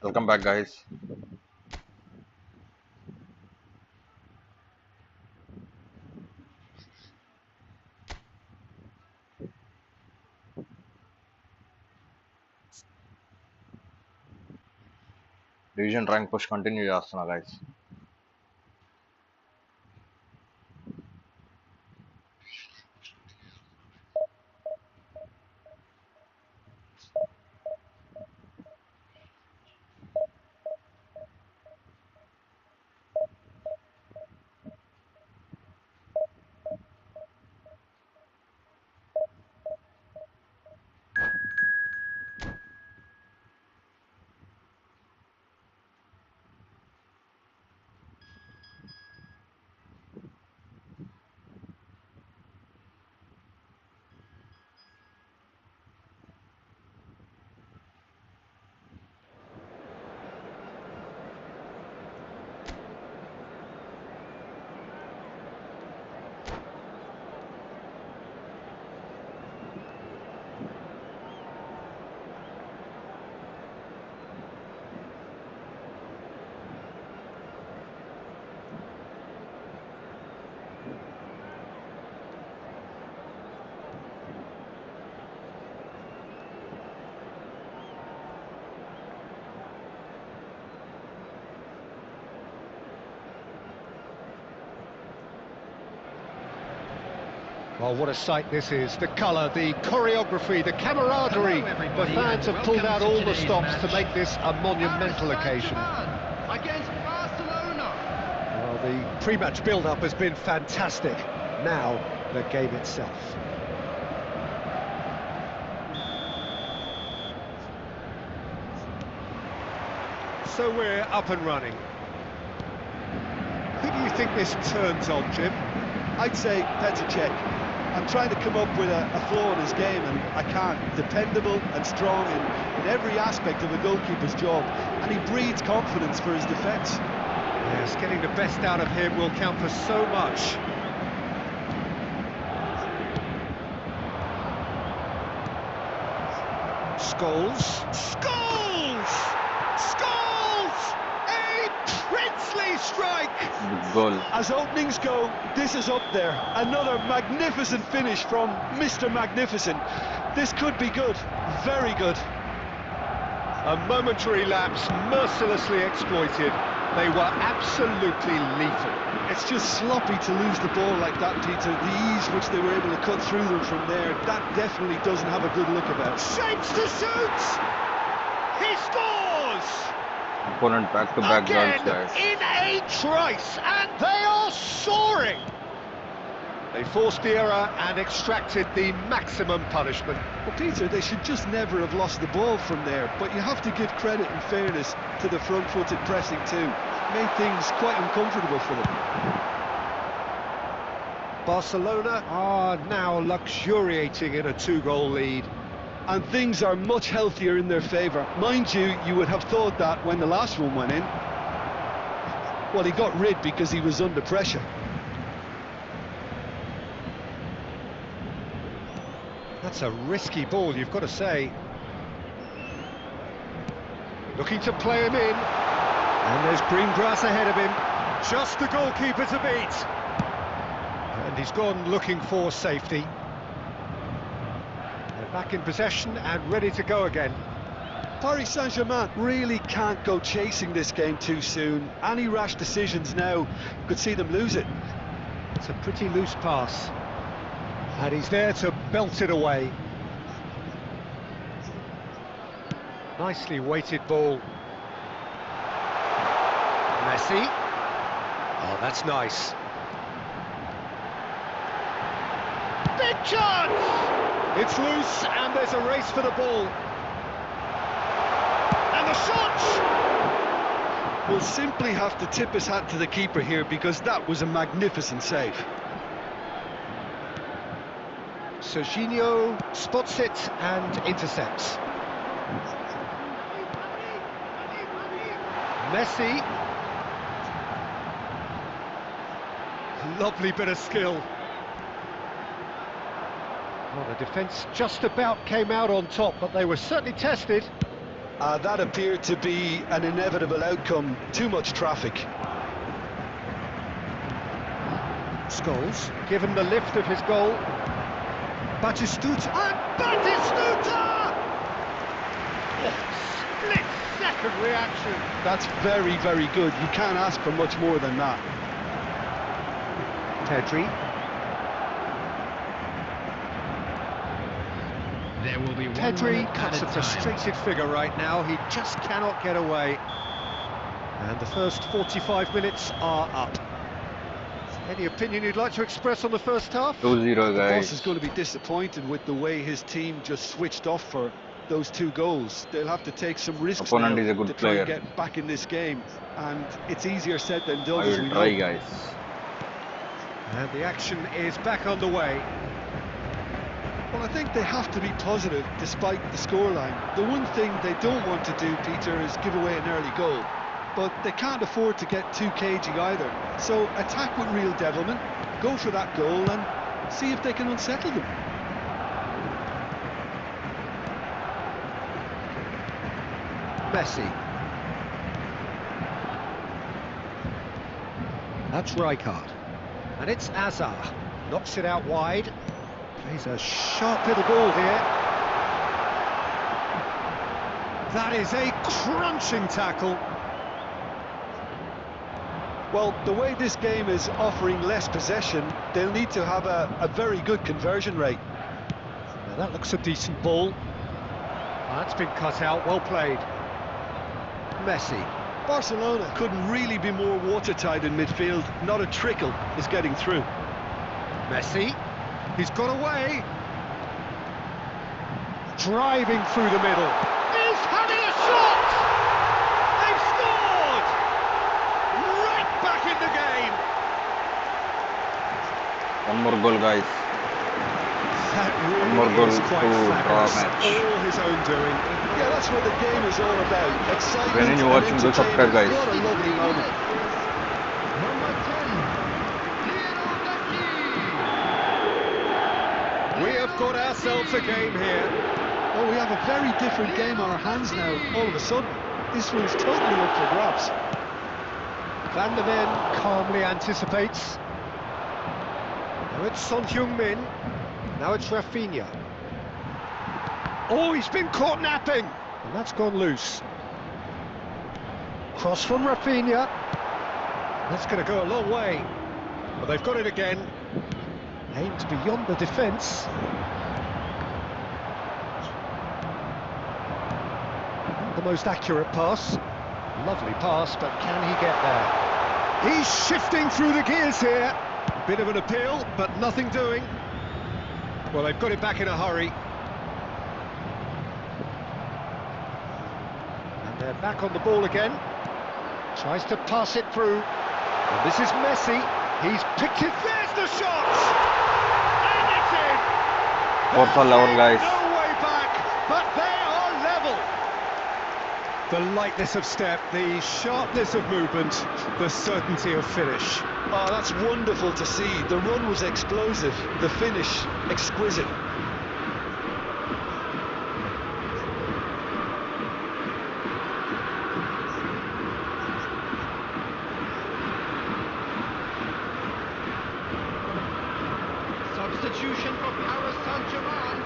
Welcome back, guys. Division rank push continue చేస్తున్నా guys. Well, what a sight this is. The colour, the choreography, the camaraderie. The fans have pulled out all the stops to make this a monumental occasion. Against Barcelona. Well, the pre-match build-up has been fantastic. Now, the game itself. So we're up and running. Who do you think this turns on, Jim? I'd say Petr Cech. I'm trying to come up with a flaw in his game and I can't. Dependable and strong in every aspect of a goalkeeper's job, and he breeds confidence for his defence. Yes, getting the best out of him will count for so much. Scholes. Scholes! Scholes! A princely strike! Big goal. As openings go, this is up there. Another magnificent finish from Mr. Magnificent. This could be good, very good. A momentary lapse mercilessly exploited. They were absolutely lethal. It's just sloppy to lose the ball like that, Peter. The ease which they were able to cut through them from there, that definitely doesn't have a good look about. Shapes to shoot! He scores! Opponent back-to-back goals, Again guys. in a trice, and they are soaring! They forced the error and extracted the maximum punishment. Well, Peter, they should just never have lost the ball from there, but you have to give credit and fairness to the front-footed pressing too. Made things quite uncomfortable for them. Barcelona are now luxuriating in a two-goal lead. And things are much healthier in their favour. Mind you, you would have thought that when the last one went in. Well, he got rid because he was under pressure. That's a risky ball, you've got to say. Looking to play him in. And there's green grass ahead of him. Just the goalkeeper to beat. And he's gone looking for safety. They're back in possession and ready to go again. Paris Saint-Germain really can't go chasing this game too soon. Any rash decisions now could see them lose it. It's a pretty loose pass. And he's there to belt it away. Nicely weighted ball. Messi. Oh, that's nice. Big chance! It's loose, and there's a race for the ball. And the shot! We'll simply have to tip his hat to the keeper here because that was a magnificent save. Serginho spots it and intercepts. Messi. Lovely bit of skill. Well, the defence just about came out on top, but they were certainly tested. That appeared to be an inevitable outcome. Too much traffic. Scholes, given the lift of his goal. Batistuta, and Batistuta! Split-second reaction. That's very, very good. You can't ask for much more than that. Pedri. There will be one Pedri minute cuts a added time. frustrated figure right now. He just cannot get away. And the first 45 minutes are up. Any opinion you'd like to express on the first half? 2-0 The boss guys. is going to be disappointed with the way his team just switched off for those 2 goals. They'll have to take some risks Opponent now is a good to try and player. get back in this game. And it's easier said than I done, as we will know. try guys. And the action is back underway. Well, I think they have to be positive despite the scoreline. The one thing they don't want to do, Peter, is give away an early goal. But they can't afford to get too cagey either. So attack with real devilment, go for that goal and see if they can unsettle them. Messi. That's Rijkaard. And it's Azar. Knocks it out wide. Plays a sharp little ball here. That is a crunching tackle. Well, the way this game is offering less possession, they'll need to have a very good conversion rate. Now that looks a decent ball. That's been cut out, well played. Messi. Barcelona couldn't really be more watertight in midfield. Not a trickle is getting through. Messi. He's got away. Driving through the middle. He's having a shot! They've scored! Right back in the game! One more goal guys. That One more really goal is to quite draw fabulous. match. All his own doing. Yeah, that's what the game is all about. Excitement When you're and watching, do subscribe, entertainment. guys. What a lovely moment. Number 10, We have got ourselves a game here. Oh, we have a very different game on our hands now, all of a sudden. This one's totally up for grabs. Van der Ven calmly anticipates. Now it's Son Heung-min. Now it's Rafinha. Oh, he's been caught napping! And that's gone loose. Cross from Rafinha. That's going to go a long way. But they've got it again. Aimed beyond the defence. Not the most accurate pass. Lovely pass, but can he get there? He's shifting through the gears here. Bit of an appeal, but nothing doing. Well, they've got it back in a hurry. And they're back on the ball again. Tries to pass it through. And this is Messi. He's picked it. There's the shot! And it's in! Fourth all over guys. No way back, but they are level. The lightness of step, the sharpness of movement, the certainty of finish. Oh, that's wonderful to see. The run was explosive, the finish exquisite. substitution for Paris Saint-Germain.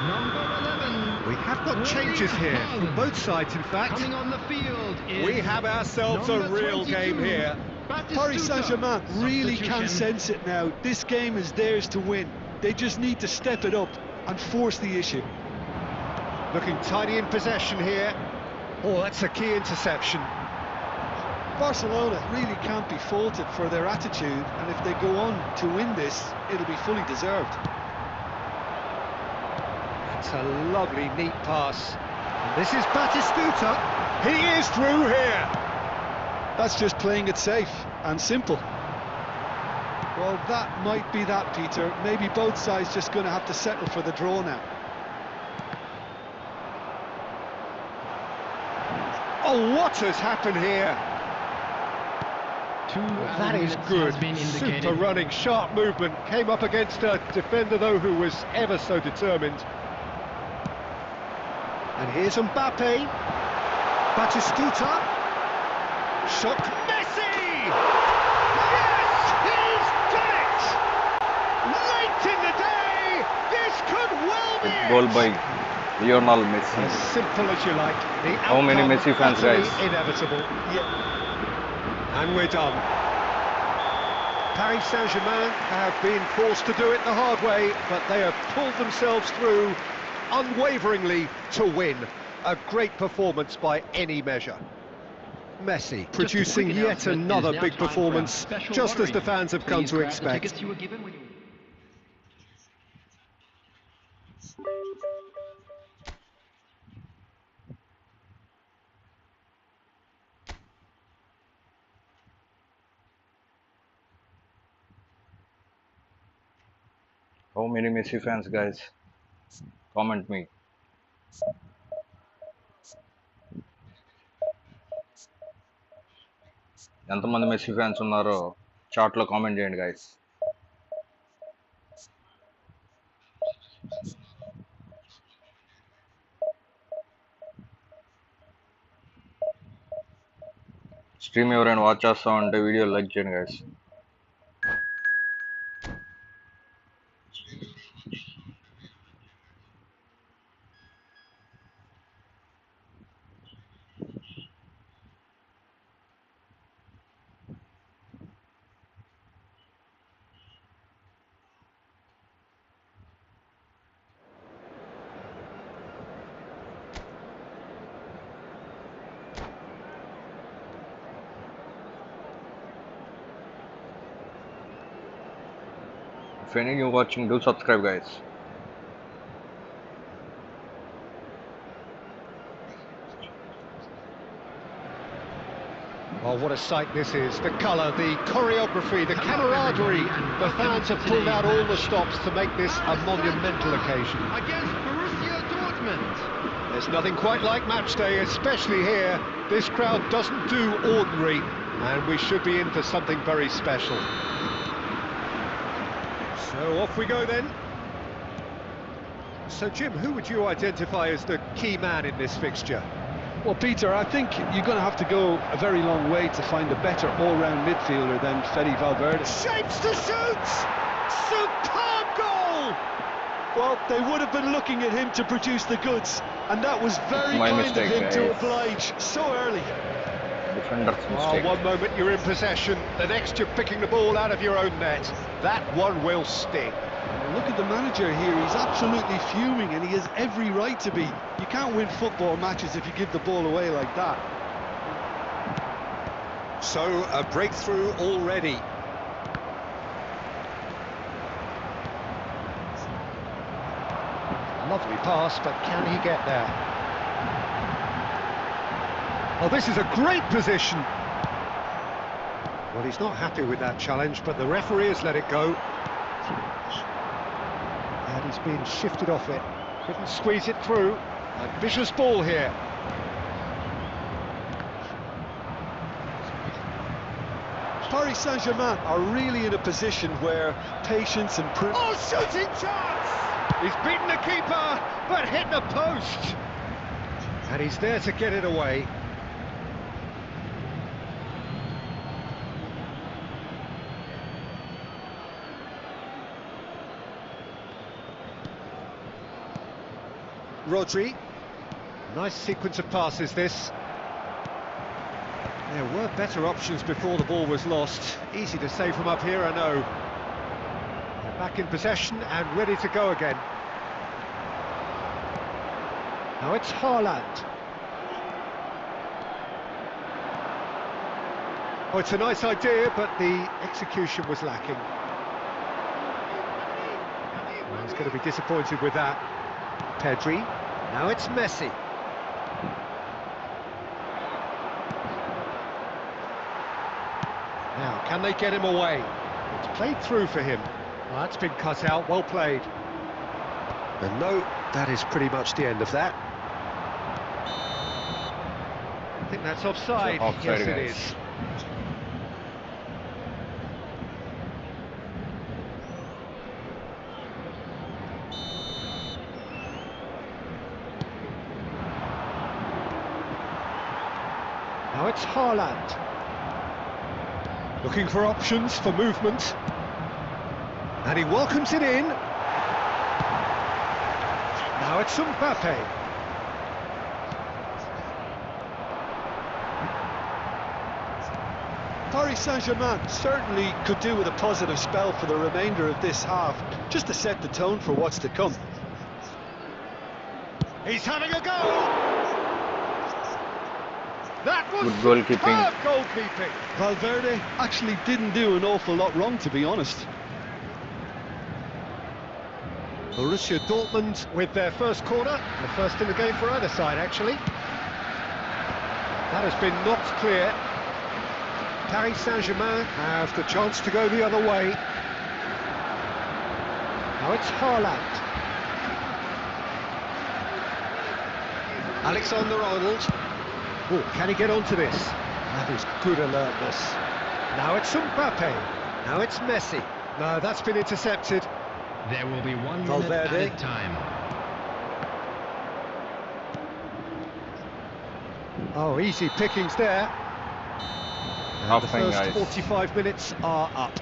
Number 11. We have got changes here from both sides, in fact. Coming on the field is We have ourselves a number real 22, game here. Paris Saint-Germain really can Substitution. sense it now. This game is theirs to win. They just need to step it up and force the issue. Looking tidy in possession here. Oh, that's a key interception. Barcelona really can't be faulted for their attitude, and if they go on to win this, it'll be fully deserved. That's a lovely, neat pass. And this is Batistuta. He is through here. That's just playing it safe and simple. Well, that might be that, Peter. Maybe both sides just going to have to settle for the draw now. Oh, what has happened here? That is good. Super running, sharp movement. Came up against a defender, though, who was ever so determined. And here's Mbappe. Batistuta. Shot. Messi! Yes! He's done it! Late in the day, this could well be it! Goal by Lionel Messi. As simple as you like. The How many outcome Messi fans, utterly guys? inevitable. Yeah. And we're done. Paris Saint-Germain have been forced to do it the hard way, but they have pulled themselves through unwaveringly to win. A great performance by any measure. Messi producing yet another big performance, just as the fans have come to expect. How many Messi fans, guys? Comment me. ఎంతమంది messy fans ఉన్నారో చాట్లో comment చేయండి guys. Stream ఎవరైనా watch చేస్తా ఉంటే video like చేయండి guys. If any new watching, do subscribe guys. Oh, what a sight this is. The colour, the choreography, the camaraderie. The fans have pulled out all the stops to make this a monumental occasion. Against Borussia Dortmund. There's nothing quite like match day, especially here. This crowd doesn't do ordinary, and we should be in for something very special. So off we go then. So Jim, who would you identify as the key man in this fixture? Well, Peter, I think you're going to have to go a very long way to find a better all-round midfielder than Fede Valverde. Shapes to shoot! Superb goal! Well, they would have been looking at him to produce the goods, and that was very My kind mistake, of him to guys. oblige so early. Defender's Oh, mistake. one moment you're in possession, the next you're picking the ball out of your own net. That one will sting. Look at the manager here, he's absolutely fuming, and he has every right to be. You can't win football matches if you give the ball away like that. So, a breakthrough already. Lovely pass, but can he get there? Oh, this is a great position. Well, he's not happy with that challenge, but the referee has let it go. And he's been shifted off it. Couldn't squeeze it through. A vicious ball here. Paris Saint-Germain are really in a position where patience and Oh, shooting chance! He's beaten the keeper, but hit the post. And he's there to get it away. Rodri. Nice sequence of passes, this. There were better options before the ball was lost. Easy to say from up here, I know. They're back in possession and ready to go again. Now it's Haaland. Oh, it's a nice idea, but the execution was lacking. Well, he's going to be disappointed with that. Pedri. Now it's Messi. Now, can they get him away? It's played through for him. Well, that's been cut out, well played. And no, that is pretty much the end of that. I think that's offside. Offside, yes, it guys. is. it's Haaland. Looking for options for movement. And he welcomes it in. Now it's Mbappe. Paris Saint-Germain certainly could do with a positive spell for the remainder of this half, just to set the tone for what's to come. He's having a go! That was Good goalkeeping. superb goalkeeping! Valverde actually didn't do an awful lot wrong, to be honest. Borussia Dortmund with their first corner, the first in the game for either side, actually. That has been knocked clear. Paris Saint-Germain have the chance to go the other way. Now it's Haaland. Alexander-Arnold. Oh, can he get onto this? That is good alertness. Now it's Mbappe. Now it's Messi. No, that's been intercepted. There will be 1 minute Valverde. added time. Oh, easy pickings there. And the Nothing, first guys. 45 minutes are up.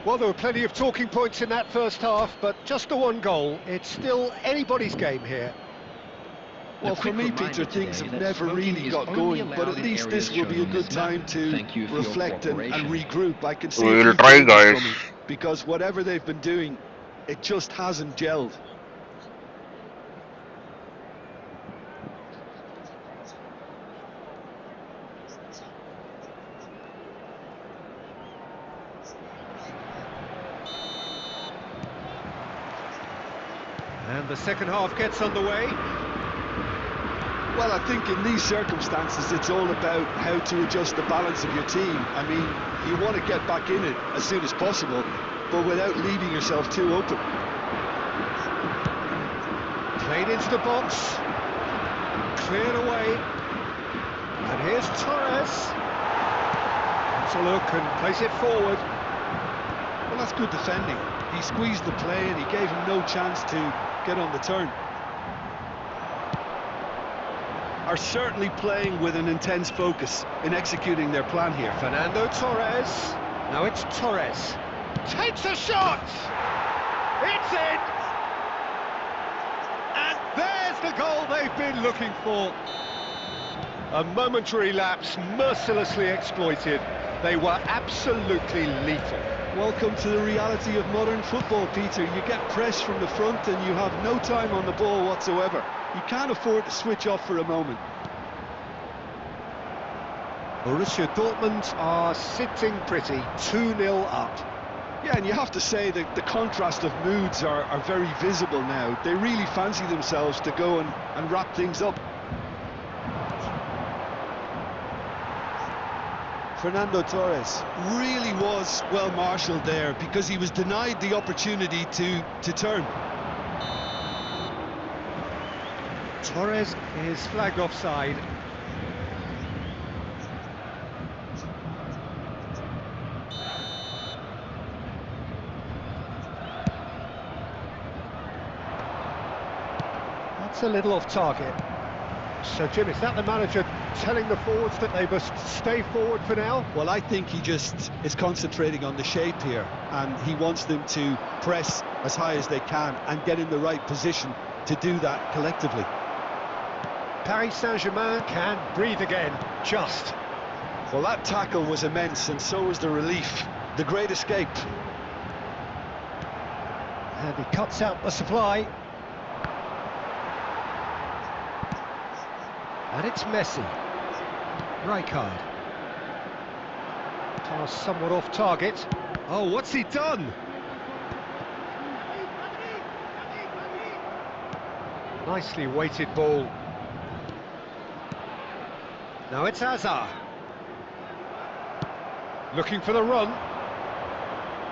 Well, there were plenty of talking points in that first half, but just the one goal. It's still anybody's game here. Well, for me, Peter, things have never really got going, but at least this will be a good time to reflect and regroup. I can see a We'll few try, changes guys. coming, because whatever they've been doing, it just hasn't gelled. And the second half gets underway. Well, I think in these circumstances, it's all about how to adjust the balance of your team. I mean, you want to get back in it as soon as possible, but without leaving yourself too open. Played into the box. Cleared away. And here's Torres. Has a look and plays it forward. Well, that's good defending. He squeezed the play and he gave him no chance to get on the turn. Are certainly playing with an intense focus in executing their plan here. Fernando Torres. Now it's Torres. Takes a shot! It's in! And there's the goal they've been looking for. A momentary lapse, mercilessly exploited. They were absolutely lethal. Welcome to the reality of modern football, Peter. You get pressed from the front and you have no time on the ball whatsoever. You can't afford to switch off for a moment. Borussia Dortmund are sitting pretty, 2-0 up. Yeah, and you have to say that the contrast of moods are very visible now. They really fancy themselves to go and wrap things up. Fernando Torres really was well marshalled there because he was denied the opportunity to turn. Torres is flagged offside. That's a little off target. So, Jim, is that the manager telling the forwards that they must stay forward for now? Well, I think he just is concentrating on the shape here, and he wants them to press as high as they can and get in the right position to do that collectively. Paris Saint-Germain can breathe again, just. Well, that tackle was immense, and so was the relief. The great escape. And he cuts out the supply. And it's Messi. Rijkaard. Pass somewhat off target. Oh, what's he done? Nicely weighted ball. Now it's Hazard. Looking for the run.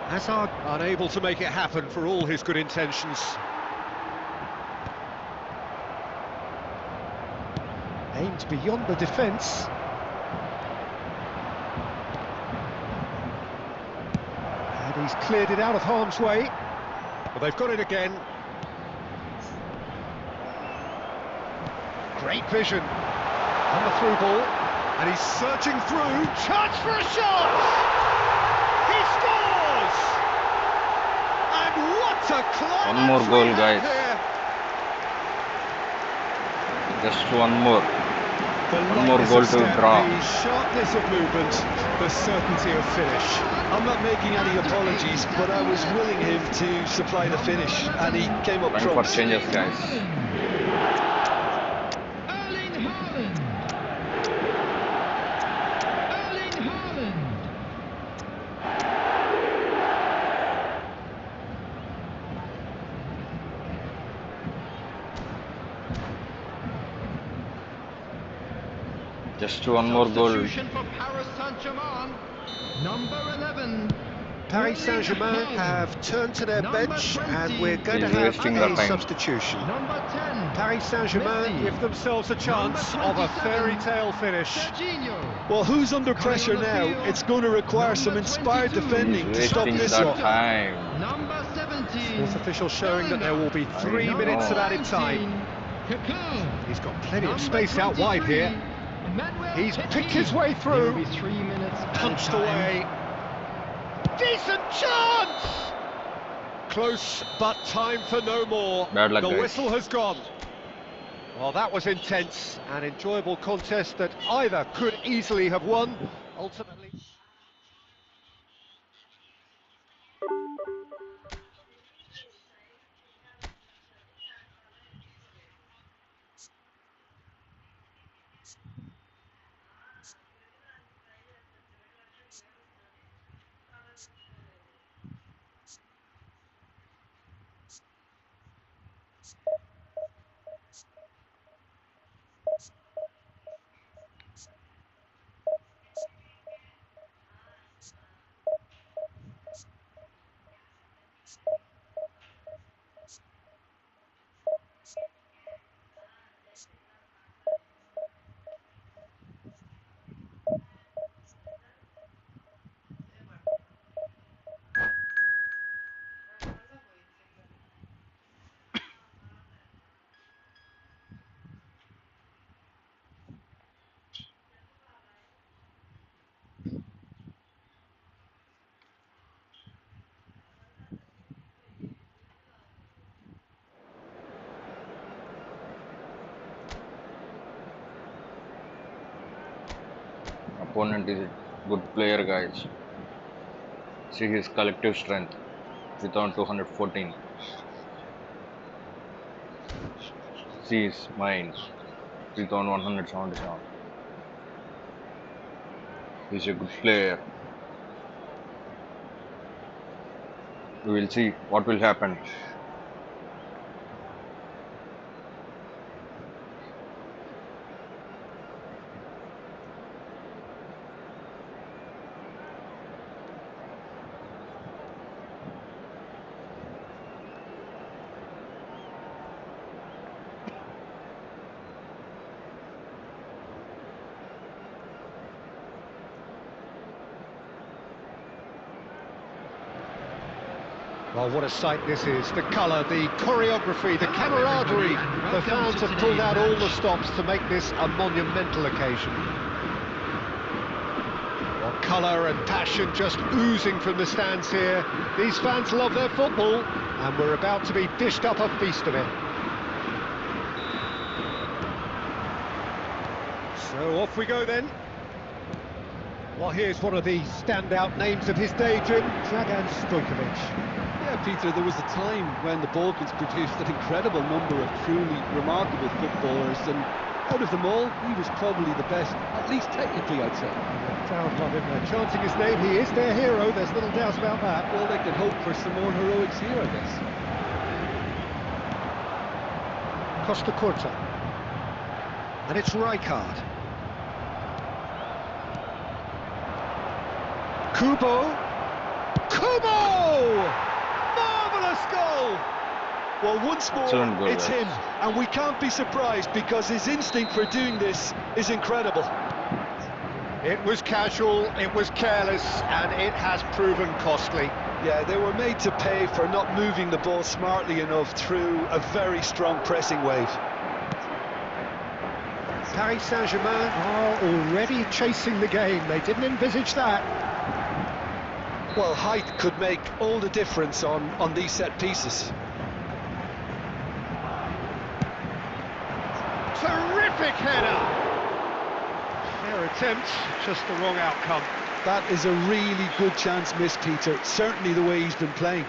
Hazard unable to make it happen for all his good intentions. Aimed beyond the defence. And he's cleared it out of harm's way. But they've got it again. Great vision. And the through ball. And he's searching through. Chance for a shot! He scores! And what a climax! One more goal, we have guys. here. Just one more. The One more lightness goal of to step, draw. the sharpness of movement, the certainty of finish. I'm not making any apologies, but I was willing him to supply the finish, and he came up Time for trumps. changes, guys. Erling Haaland. Erling Haaland. Just one more goal. Substitution for Paris Saint-Germain. Number 11. Paris Saint-Germain Erling Haaland. have turned to their Number bench 20. and we're going to He's have wasting the a time. substitution. Number 10. Paris Saint-Germain Messi. give themselves a chance of a 27. fairy tale finish. Serginho. Well, who's under Coming pressure on the now? field, It's going to require some number inspired 22. defending He's to stop wasting this the one. time. Number 17. Sports officials showing that there will be 3 know. minutes of added time. Kaká. He's got plenty of Number space out wide 23. here. Emmanuel He's Petit. picked his way There will through. be 3 minutes Punched added time. away. Decent chance! Close, but time for no more. Bad luck, The guys. whistle has gone. Well, that was intense, an enjoyable contest that either could easily have won. Ultimately. Opponent is a good player, guys. See his collective strength. 3214. See his mind. 3177. He's a good player. We will see what will happen. Well, what a sight this is. The colour, the choreography, the camaraderie. The fans have pulled out all the stops to make this a monumental occasion. Well, colour and passion just oozing from the stands here. These fans love their football, and we're about to be dished up a feast of it. So off we go then. Well, here's one of the standout names of his day, Jim, Dragan Stojkovic. Yeah, Peter, there was a time when the Balkans produced an incredible number of truly remarkable footballers, and out of them all, he was probably the best, at least technically, I'd say. The crowd love him. They're chanting his name. He is their hero. There's little doubt about that. Well, they can hope for some more heroics here, I guess. Costa Curta. And it's Rijkaard. Kubo. Kubo! Marvellous goal! Well, once more, Excellent goal, it's guys. him, and we can't be surprised because his instinct for doing this is incredible. It was casual, it was careless, and it has proven costly. Yeah, they were made to pay for not moving the ball smartly enough through a very strong pressing wave. Paris Saint-Germain are already chasing the game. They didn't envisage that. Well, height could make all the difference on these set pieces. Terrific header! Fair attempt, just the wrong outcome. That is a really good chance missed, Peter. Certainly the way he's been playing.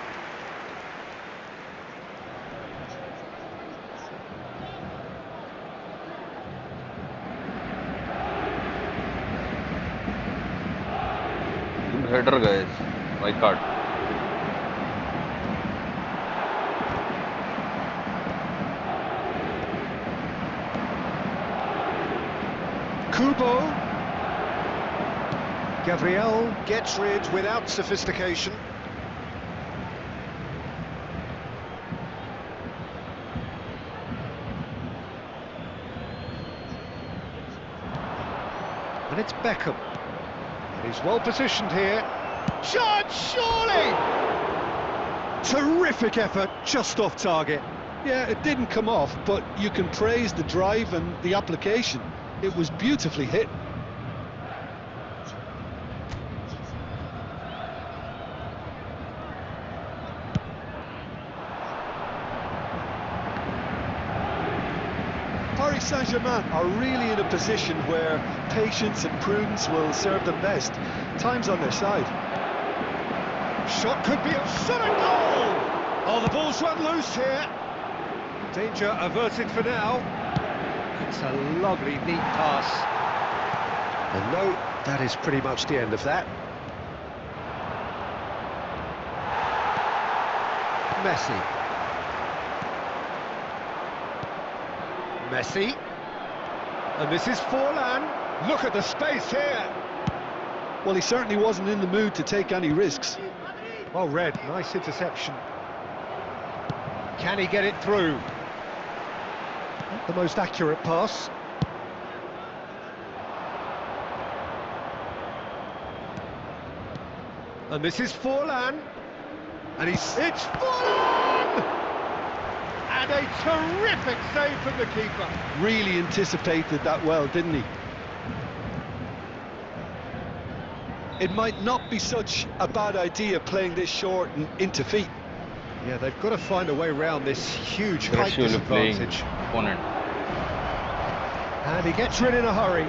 Good header, guys. My card. Kubo. Gabriel gets rid without sophistication. And it's Beckham. He's well positioned here. Shot, surely! Terrific effort, just off target. Yeah, it didn't come off, but you can praise the drive and the application. It was beautifully hit. Paris Saint-Germain are really in a position where patience and prudence will serve them best. Time's on their side. Shot could be a shot and goal! Oh, the ball's run loose here. Danger averted for now. It's a lovely, neat pass. And no, that is pretty much the end of that. Messi. And this is Forlan. Look at the space here. Well, he certainly wasn't in the mood to take any risks. Well read, nice interception. Can he get it through? Not the most accurate pass. And this is Forlan. And it's Forlan! And a terrific save from the keeper. Really anticipated that well, didn't he? It might not be such a bad idea playing this short and into feet. Yeah, they've got to find a way around this huge height Aggressively playing disadvantage. opponent. And he gets rid in a hurry.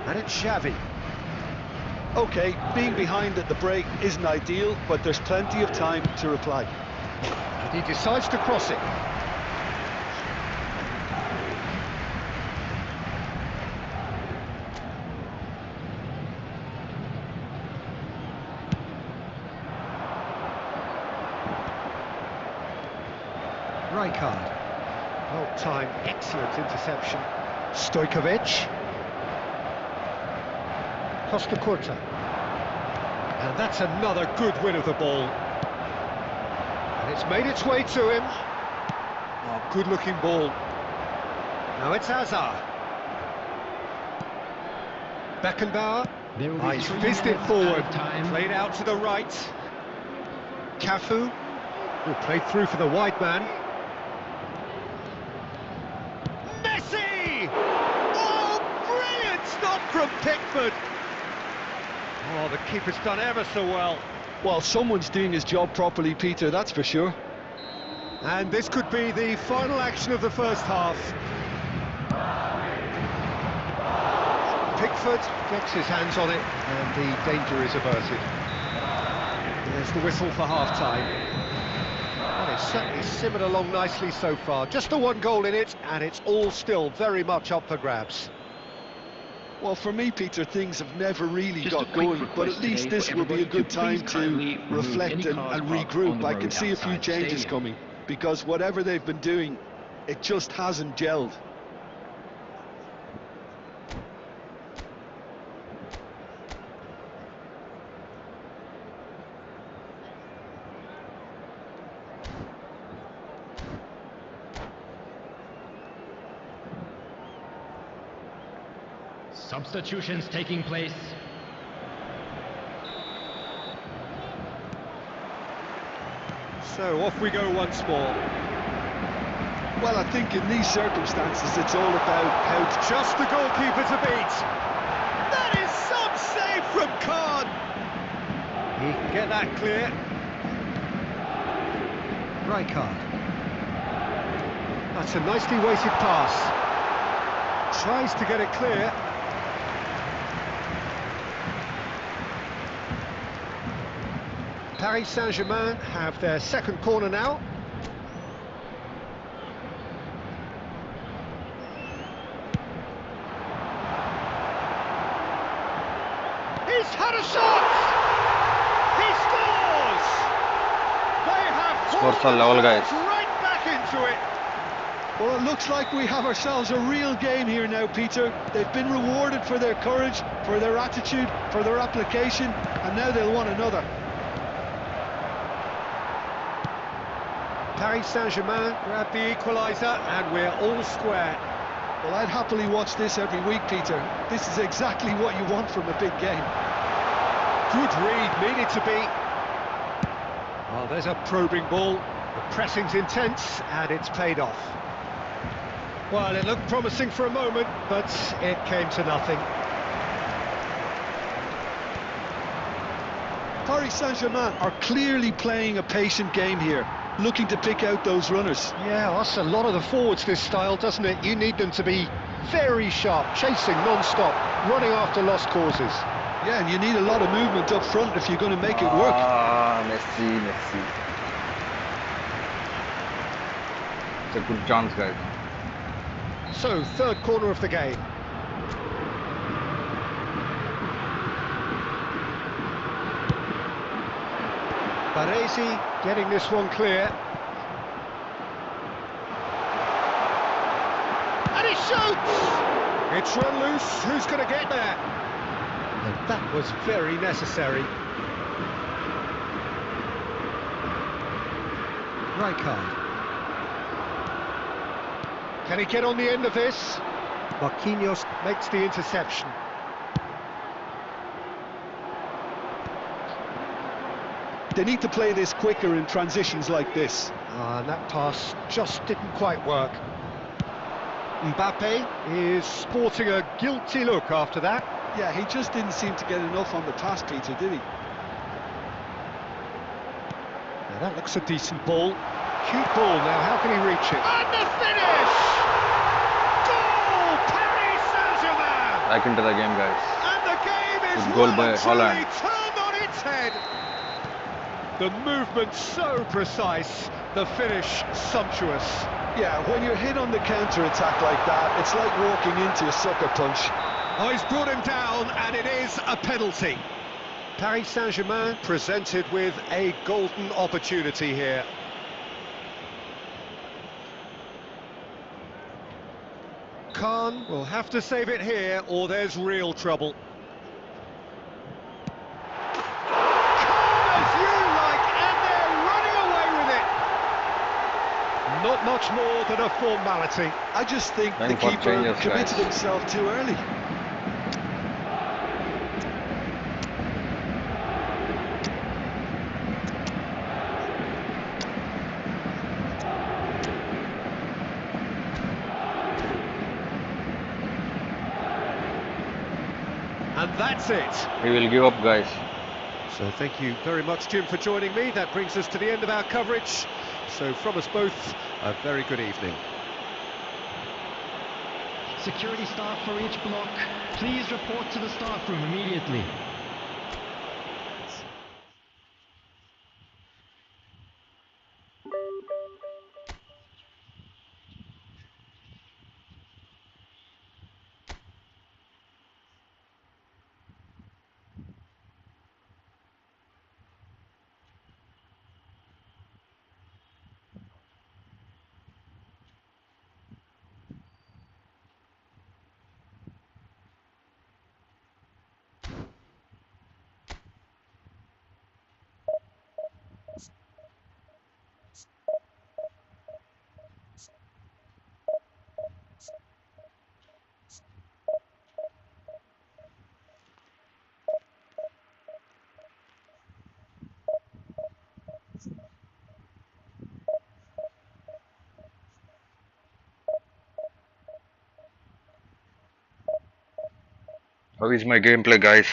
And it's Xavi. OK, being behind at the break isn't ideal, but there's plenty of time to reply. And he decides to cross it. Rijkaard. Well timed, excellent interception. Stojkovic. Costa Curta. And that's another good win of the ball. And it's made its way to him. Oh, good-looking ball. Now it's Hazard. Beckenbauer. He's fizzed it forward. Played out to the right. Cafu. Who played through for the wide man. Messi! Oh, brilliant stop from Pickford. Oh, the keeper's done ever so well. Well, someone's doing his job properly, Peter, that's for sure. And this could be the final action of the first half. Pickford gets his hands on it, and the danger is averted. There's the whistle for half-time. Well, it's certainly simmered along nicely so far. Just the one goal in it, and it's all still very much up for grabs. Well, for me, Peter, things have never really got going, but at least this will be a good time to reflect and regroup. I can see a few changes coming, because whatever they've been doing, it just hasn't gelled. Substitutions taking place. So off we go once more. Well, I think in these circumstances, it's all about how to... Just the goalkeeper to beat. That is some save from Khan. He can get that clear. Rijkaard. That's a nicely weighted pass. Tries to get it clear. Paris Saint-Germain have their second corner now. He's had a shot! He scores! They have Scores are level, guys. right back into it. Well, it looks like we have ourselves a real game here now, Peter. They've been rewarded for their courage, for their attitude, for their application, and now they'll want another. Paris Saint-Germain grab the equaliser and we're all square. Well, I'd happily watch this every week, Peter. This is exactly what you want from a big game. Good read, needed to be. Oh, there's a probing ball. The pressing's intense and it's paid off. Well, it looked promising for a moment, but it came to nothing. Paris Saint-Germain are clearly playing a patient game here, looking to pick out those runners. Yeah, that's a lot of the forwards, this style, doesn't it? You need them to be very sharp, chasing non-stop, running after lost causes. Yeah, and you need a lot of movement up front if you're going to make it work. Ah, Messi. It's a good chance, guys. So, third corner of the game. Baresi getting this one clear. And he shoots! It's run loose, who's going to get there? And that was very necessary. Rijkaard. Can he get on the end of this? Marquinhos makes the interception. They need to play this quicker in transitions like this. And that pass just didn't quite work. Mbappe is sporting a guilty look after that. Yeah, he just didn't seem to get enough on the pass, Peter, did he? Now that looks a decent ball. Cute ball now, how can he reach it? And the finish! Goal! Paris Saint-Germain! Back into the game, guys. And the game is Good goal by well and truly Haaland. turned on its head. The movement so precise, the finish sumptuous. Yeah, when you're hit on the counter-attack like that, it's like walking into a sucker punch. Oh, he's brought him down, and it is a penalty. Paris Saint-Germain presented with a golden opportunity here. Khan will have to save it here, or there's real trouble. Calm as you like, and they're running away with it. Not much more than a formality. I just think Time the for keeper changes, committed guys. himself too early. And that's it. We will give up, guys. So thank you very much, Jim, for joining me. That brings us to the end of our coverage. So from us both, a very good evening. Security staff for each block, please report to the staff room immediately. How is my gameplay, guys?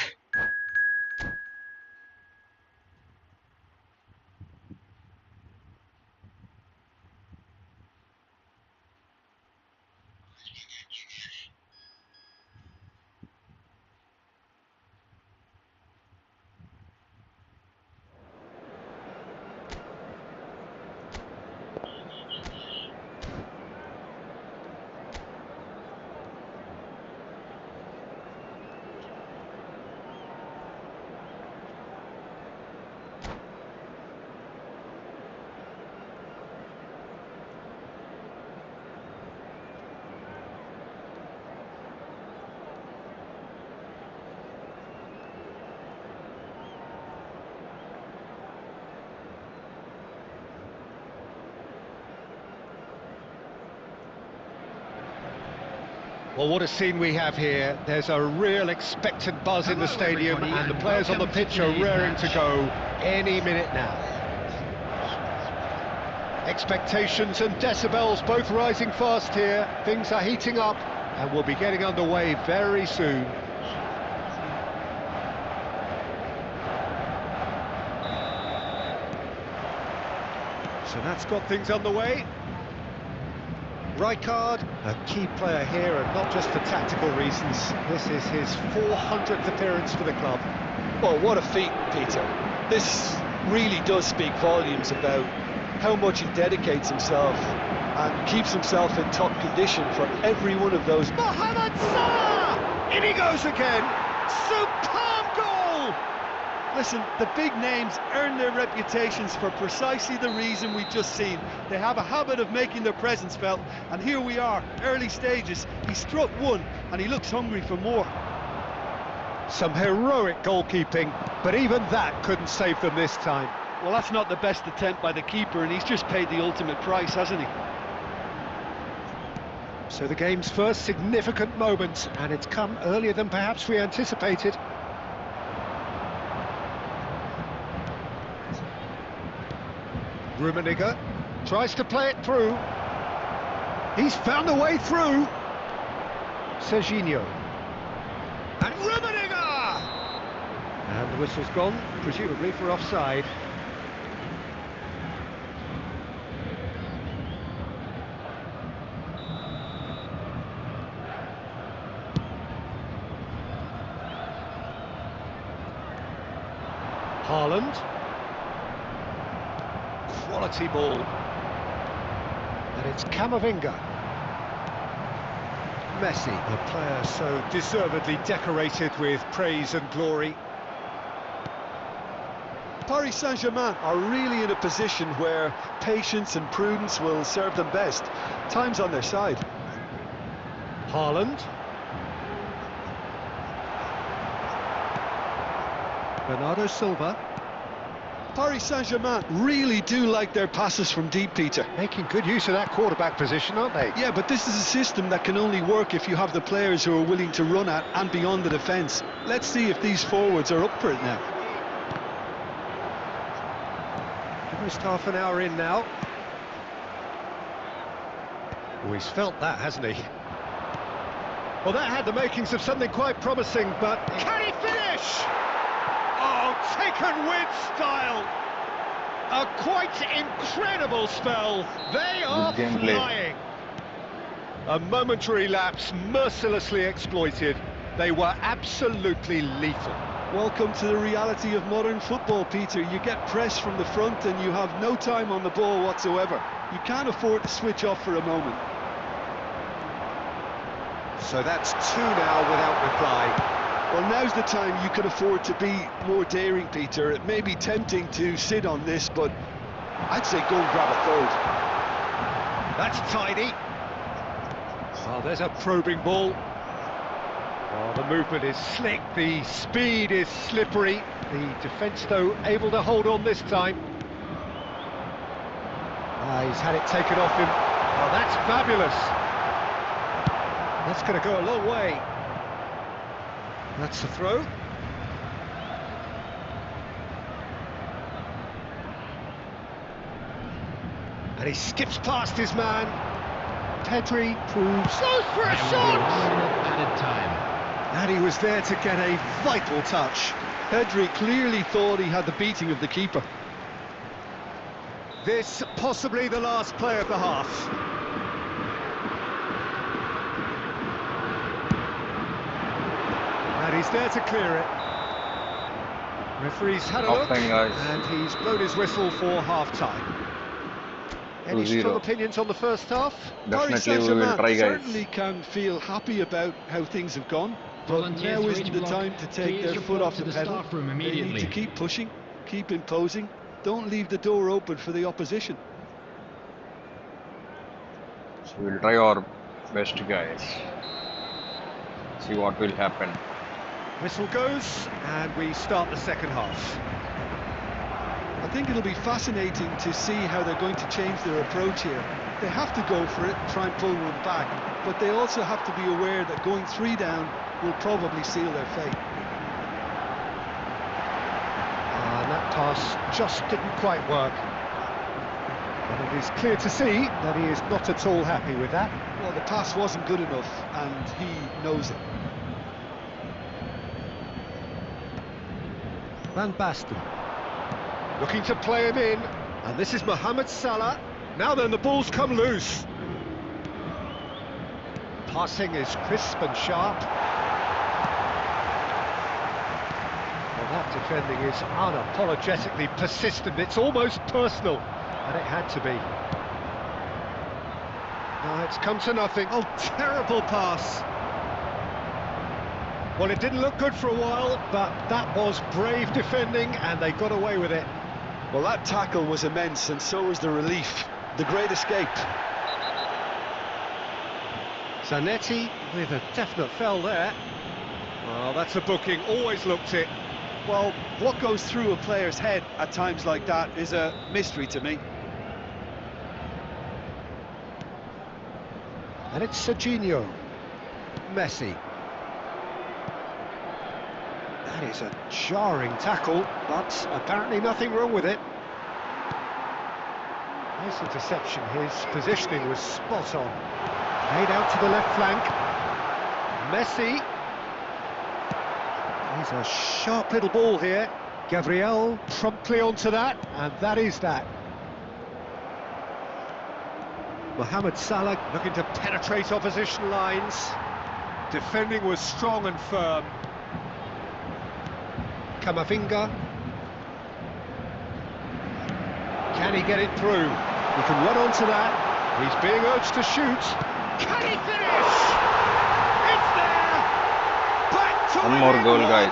Well, what a scene we have here. There's a real expectant buzz in the Hello, stadium, everybody, and the and players on the welcome to pitch are today's raring to match. go any minute now. Expectations and decibels both rising fast here. Things are heating up, and we'll be getting underway very soon. So that's got things underway. Rijkaard, a key player here, and not just for tactical reasons. This is his 400th appearance for the club. Well, what a feat, Peter. This really does speak volumes about how much he dedicates himself and keeps himself in top condition for every one of those. Mohamed Salah! In he goes again! Superb goal! Listen, the big names earn their reputations for precisely the reason we've just seen. They have a habit of making their presence felt, and here we are, early stages. He struck one, and he looks hungry for more. Some heroic goalkeeping, but even that couldn't save them this time. Well, that's not the best attempt by the keeper, and he's just paid the ultimate price, hasn't he? So the game's first significant moment, and it's come earlier than perhaps we anticipated. Rummenigge tries to play it through. He's found a way through. Serginho. And Rummenigge! And the whistle's gone, presumably for offside. Haaland. Quality ball. And it's Camavinga. Messi, a player so deservedly decorated with praise and glory. Paris Saint-Germain are really in a position where patience and prudence will serve them best. Time's on their side. Haaland. Bernardo Silva. Paris Saint-Germain really do like their passes from deep, Peter. Making good use of that quarterback position, aren't they? Yeah, but this is a system that can only work if you have the players who are willing to run at and beyond the defence. Let's see if these forwards are up for it now. Almost half an hour in now. Oh, he's felt that, hasn't he? Well, that had the makings of something quite promising, but can he finish? Oh, taken with style. A quite incredible spell. They are Good gameplay. flying. A momentary lapse mercilessly exploited. They were absolutely lethal. Welcome to the reality of modern football, Peter. You get pressed from the front and you have no time on the ball whatsoever. You can't afford to switch off for a moment. So that's two now without reply. Well, now's the time you can afford to be more daring, Peter. It may be tempting to sit on this, but I'd say go and grab a third. That's tidy. Oh, there's a probing ball. Oh, the movement is slick, the speed is slippery. The defence, though, able to hold on this time. He's had it taken off him. Oh, that's fabulous. That's going to go a long way. That's the throw. And he skips past his man. Pedri proves... Goes for a shot! Added time. And he was there to get a vital touch. Pedri clearly thought he had the beating of the keeper. This possibly the last play of the half. And he's there to clear it. Referee's had a look, Half-time, guys. and he's blown his whistle for half-time. Any 2-0. strong opinions on the first half? Definitely Paris we will Saint-Germain try, guys. certainly can feel happy about how things have gone, but Volunteers now for isn't each the block. time to take Please their foot report off to the the pedal. staff room They need immediately. to keep pushing, keep imposing, don't leave the door open for the opposition. So we'll try our best, guys. See what will happen. Whistle goes, and we start the second half. I think it'll be fascinating to see how they're going to change their approach here. They have to go for it, try and pull one back, but they also have to be aware that going 3 down will probably seal their fate. And that pass just didn't quite work. And it is clear to see that he is not at all happy with that. Well, the pass wasn't good enough, and he knows it. Van Basten looking to play him in, and this is Mohamed Salah. Now then, the ball's come loose. Passing is crisp and sharp. Well, that defending is unapologetically persistent. It's almost personal, and it had to be. Now it's come to nothing. Oh, terrible pass. Well, it didn't look good for a while, but that was brave defending, and they got away with it. Well, that tackle was immense, and so was the relief. The great escape. Zanetti with a definite fell there. Well, that's a booking, always looked it. Well, what goes through a player's head at times like that is a mystery to me. And it's Serginho. Messi. That is a jarring tackle, but apparently nothing wrong with it. Nice interception, his positioning was spot on. Made out to the left flank. Messi. He's a sharp little ball here. Gabriel promptly onto that, and that is that. Mohamed Salah looking to penetrate opposition lines. Defending was strong and firm. Camavinga. Can he get it through? He can run onto that. He's being urged to shoot. Can he finish? It's there! Back to One more within goal, one. guys.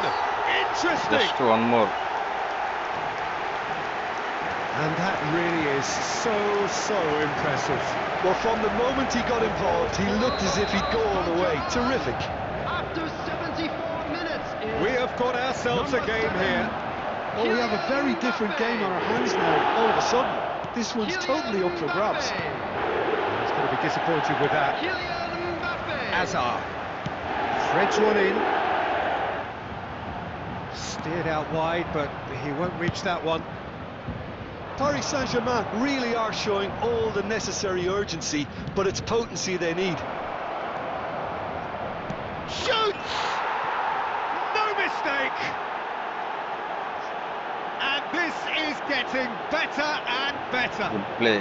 Interesting. Just one more. And that really is so impressive. Well, from the moment he got involved, he looked as if he'd go all the way. Terrific. After 74 minutes, We have got ourselves a game here. Oh, we have a very different game on our hands now, all of a sudden. This one's totally up for grabs. He's going to be disappointed with that. Kylian Mbappe. Hazard threads one in. Steered out wide, but he won't reach that one. Paris Saint-Germain really are showing all the necessary urgency, but it's potency they need. Shoots! No mistake! And this is getting better and better. Good play.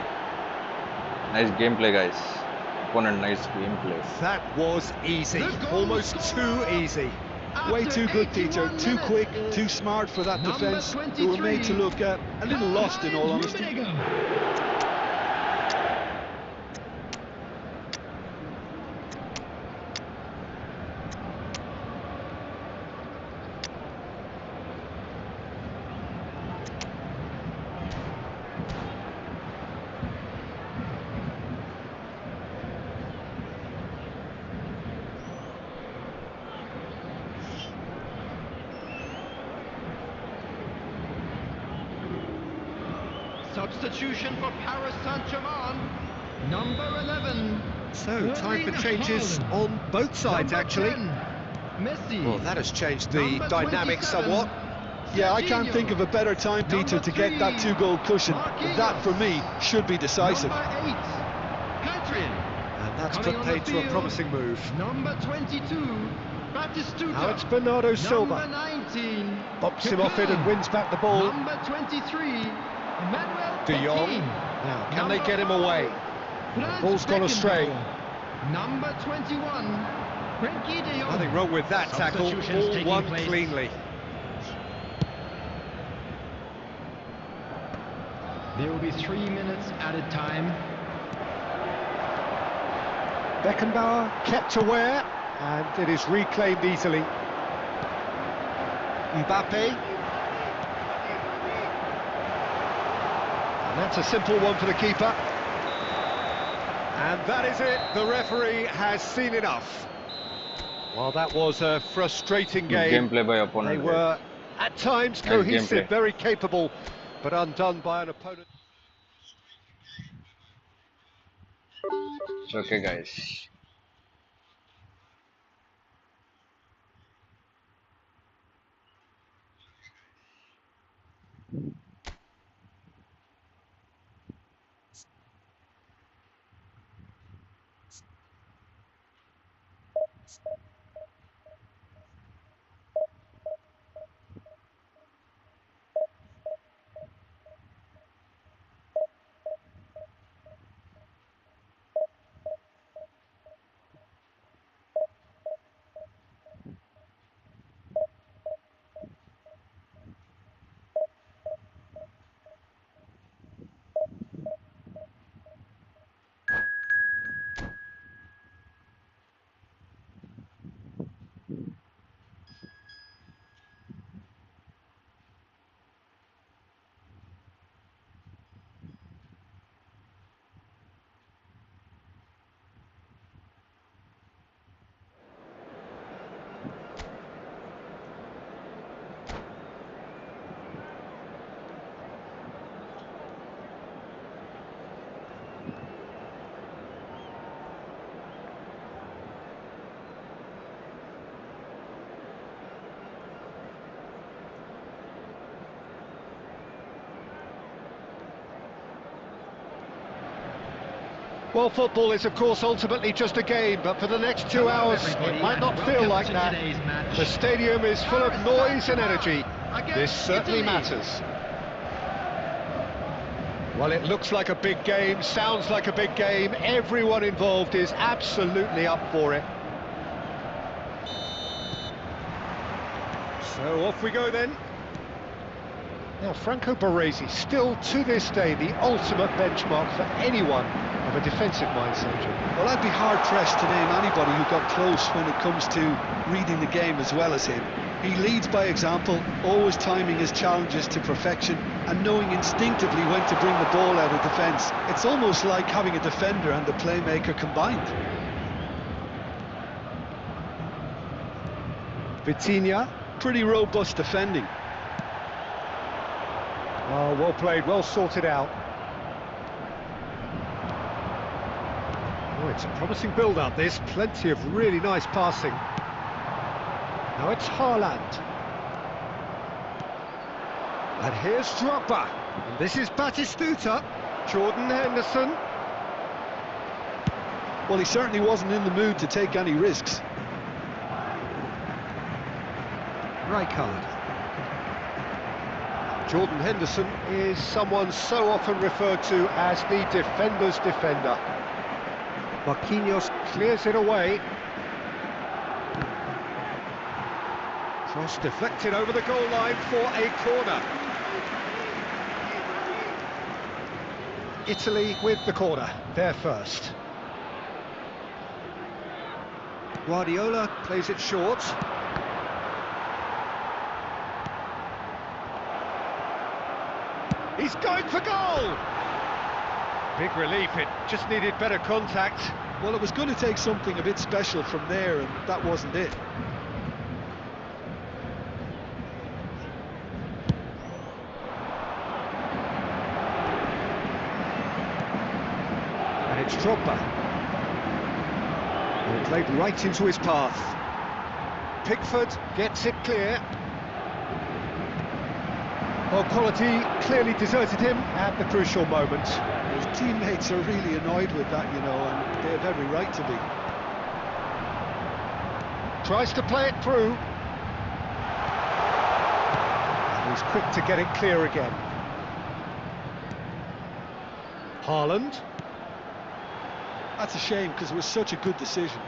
Nice gameplay, guys. Opponent, nice gameplay. That was easy, almost too easy. Way too good, Peter. Too quick, too smart for that defence. They were made to look a little lost, in all honesty. Substitution for Paris Saint-Germain, number 11. So, time for Erling changes Haaland. on both sides, Number actually. 10, Messi. Well, that has changed the Number dynamic 27, somewhat. Yeah, I can't think of a better time, Peter, to get that 2-goal cushion. That, for me, should be decisive. Number 8, Catherine. And that's Coming put on the paid to a field, promising move. Number 22, Batistuta. Now it's Bernardo Silva. Number 19. Bops him off it and wins back the ball. Number 23. Emmanuel De Jong. Petit. Now, can they Number get him 5, away? Franz Ball's gone astray. Beckenbauer. Number 21. Frenkie de Jong. Nothing wrong with that tackle. Substitutions All taking won place. cleanly. There will be 3 minutes added time. Beckenbauer kept aware, and it is reclaimed easily. Mbappe. And that's a simple one for the keeper. And that is it. The referee has seen enough. Well, that was a frustrating Good game. gameplay by They opponent. were, at times, Nice cohesive, gameplay. very capable, but undone by an opponent. It's okay, guys. Well, football is, of course, ultimately just a game, but for the next 2 hours, it might not feel like that. The stadium is full of noise and energy. This certainly matters. Well, it looks like a big game, sounds like a big game. Everyone involved is absolutely up for it. So off we go then. Now, Franco Baresi, still to this day the ultimate benchmark for anyone of a defensive mindset. Well, I'd be hard-pressed to name anybody who got close when it comes to reading the game as well as him. He leads by example, always timing his challenges to perfection and knowing instinctively when to bring the ball out of defence. It's almost like having a defender and a playmaker combined. Vitinha. Pretty robust defending. Oh, well played, well sorted out. Oh, it's a promising build-up, this. Plenty of really nice passing. Now it's Haaland. And here's Drogba. And this is Batistuta. Jordan Henderson. Well, he certainly wasn't in the mood to take any risks. Rijkaard. Jordan Henderson is someone so often referred to as the defender's defender. Marquinhos clears it away. Cross deflected over the goal line for a corner. Italy with the corner, they're first. Guardiola plays it short. He's going for goal! Big relief, it just needed better contact. Well, it was going to take something a bit special from there, and that wasn't it. And it's Drogba. And it played right into his path. Pickford gets it clear. Well, quality clearly deserted him at the crucial moment. His teammates are really annoyed with that, you know, and they have every right to be. tries to play it through. And he's quick to get it clear again. Haaland. That's a shame, because it was such a good decision.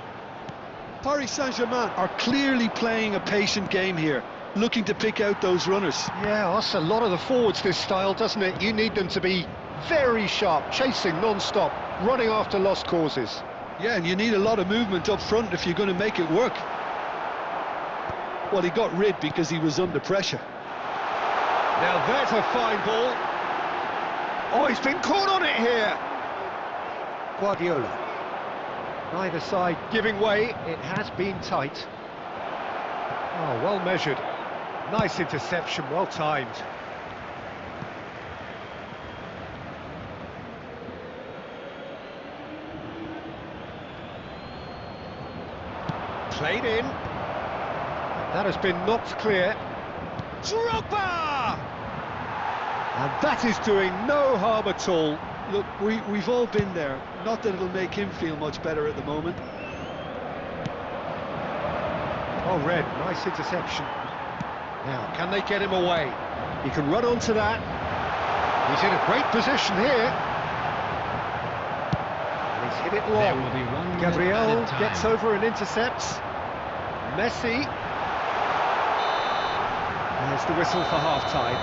Paris Saint-Germain are clearly playing a patient game here, looking to pick out those runners. Yeah, that's a lot of the forwards, this style, doesn't it? You need them to be very sharp, chasing non-stop, running after lost causes. Yeah, and you need a lot of movement up front if you're going to make it work. Well, he got rid because he was under pressure. Now there's a fine ball. Oh, he's been caught on it here. Guardiola. Neither side giving way, it has been tight. Oh, well measured. Nice interception, well timed. Played in. That has been knocked clear. Drogba! And that is doing no harm at all. Look, we've all been there. Not that it'll make him feel much better at the moment. Oh, Red, nice interception. Now, can they get him away? He can run onto that. He's in a great position here. And he's hit it long. There will be 1 minute Gabriel added time. gets over and intercepts. Messi. There's the whistle for half-time.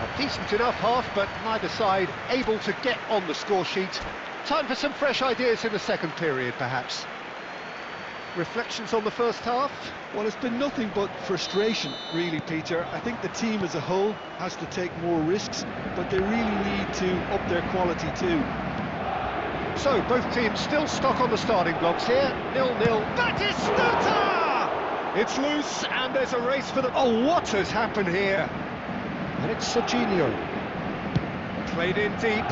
A decent enough half, but neither side able to get on the score sheet. Time for some fresh ideas in the second period, perhaps. Reflections on the first half? Well, it's been nothing but frustration, really, Peter. I think the team as a whole has to take more risks, but they really need to up their quality too. So, both teams still stuck on the starting blocks here. 0-0. Batistuta! It's loose, and there's a race for the... Oh, what has happened here? And it's Serginho. Played in deep.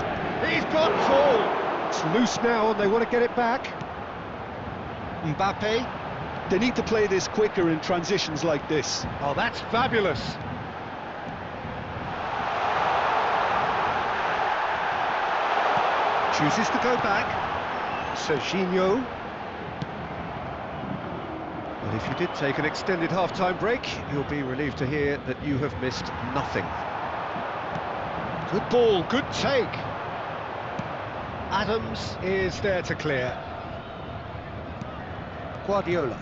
He's got full. It's loose now, and they want to get it back. Mbappe. They need to play this quicker in transitions like this. Oh, that's fabulous. Chooses to go back. Serginho. Well, if you did take an extended half-time break, you'll be relieved to hear that you have missed nothing. Good ball, good take. Adams is there to clear. Guardiola.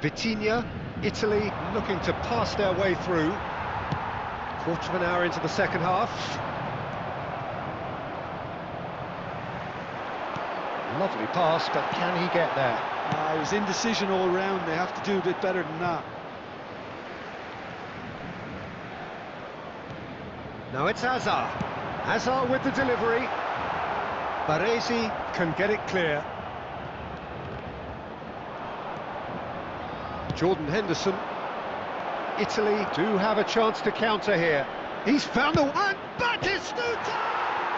Vitinha, Italy looking to pass their way through. Quarter of an hour into the second half. Lovely pass, but can he get there? It was indecision all round. They have to do a bit better than that. Now it's Hazard. Hazard with the delivery. Baresi can get it clear. Jordan Henderson. Italy do have a chance to counter here. He's found the one. Batistuta!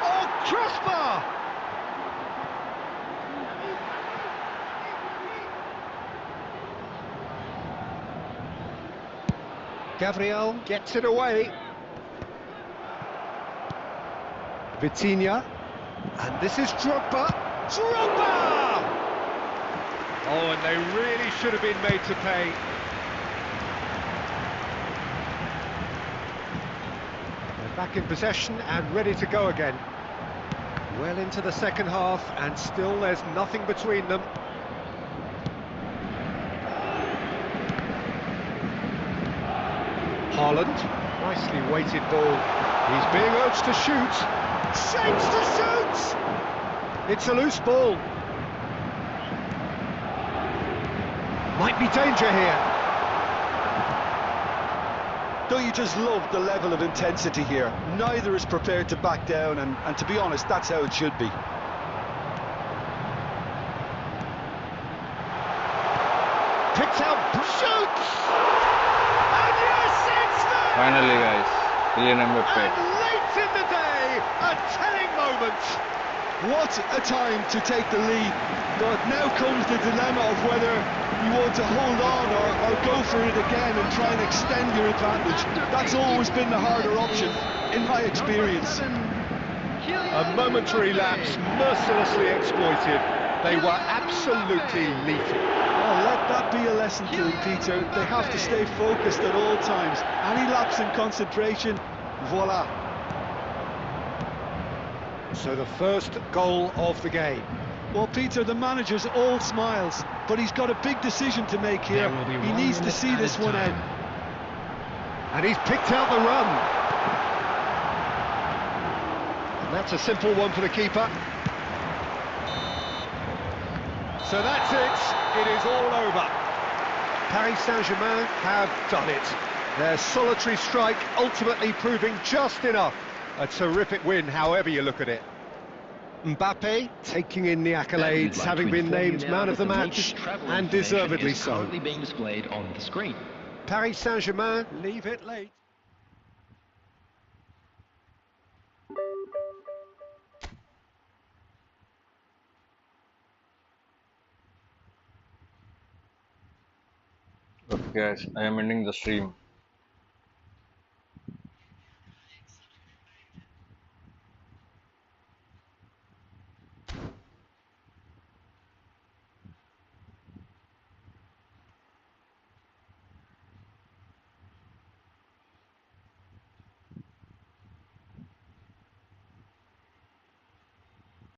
Oh, crossbar! Gabriel gets it away. Vitinha. And this is Drogba. Drogba! Oh, and they really should have been made to pay. They're back in possession and ready to go again. Well into the second half, and still there's nothing between them. Haaland, nicely weighted ball. He's being urged to shoot. Shapes to shoot! It's a loose ball. Might be danger here. Don't you just love the level of intensity here? Neither is prepared to back down, and to be honest, that's how it should be. Picks out, shoots! And yes, it's there! Finally, guys, Kylian Mbappe. And late in the day, a telling moment. What a time to take the lead. But now comes the dilemma of whether you want to hold on or go for it again and try and extend your advantage. That's always been the harder option, in my experience. A momentary lapse, mercilessly exploited. They were absolutely lethal. Well, let that be a lesson to them, Peter? They have to stay focused at all times. Any lapse in concentration, voila. So the first goal of the game. Well, Peter, the manager's all smiles, but he's got a big decision to make here. There will be He one needs to minute see this added one time. out. And he's picked out the run. And that's a simple one for the keeper. So that's it. It is all over. Paris Saint-Germain have done it. Their solitary strike ultimately proving just enough. A terrific win, however you look at it. Mbappe taking in the accolades, having been named man of the match, and deservedly so. Currently being displayed on the screen. Paris Saint-Germain leave it late. Okay guys, I am ending the stream.